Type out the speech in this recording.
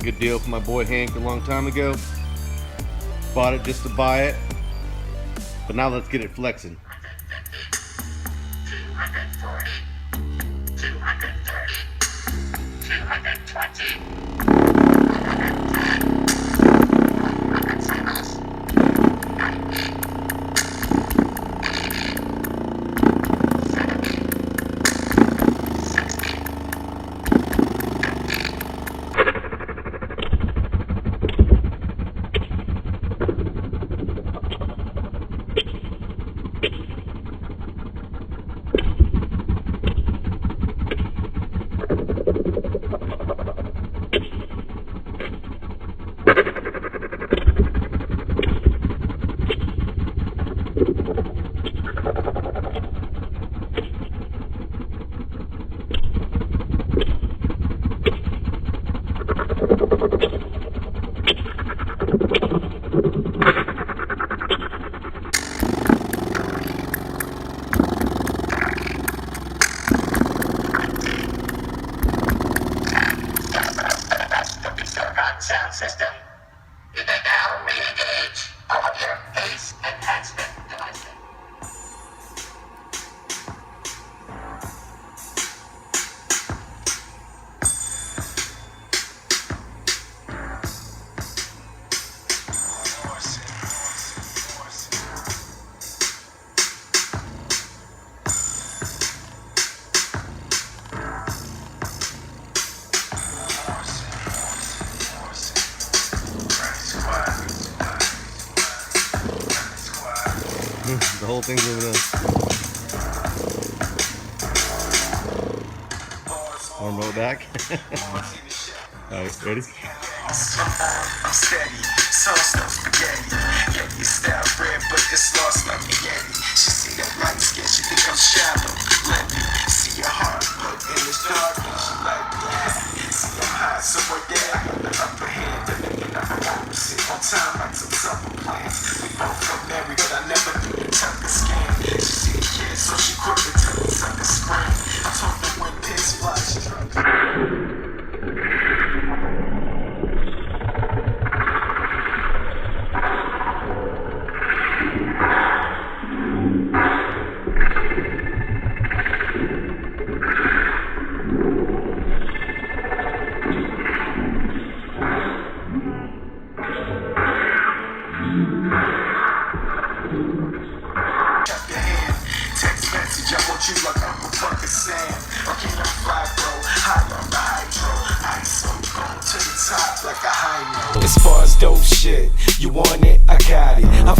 good deal for my boy Hank a long time ago. Bought it just to buy it. But now let's get it flexing. 240, 230, 220. Sound system. You may now re-engage all your face enhancement devices. The whole thing's over there. Arm roll back. Alright, ready? I'm steady, sauce no spaghetti. Yeah, you style red, but it's lost like spaghetti. She see that light skin, she think I'm shallow. Let me see your heart look in the dark, and she like, yeah. See I'm hot, somewhere there. I got the upper hand, the nigga never want to sit on time like some supper plans. We both got married, but I never knew the type of scam. She see the kids, so she quick to tell me something scream. I told her when pigs fly, she tried to. I want you like Uncle fucking Sam. Okay, I'm fly, bro. High on the hydro. Ice on going to the top like a high note. As far as dope shit, you want it, I got it. I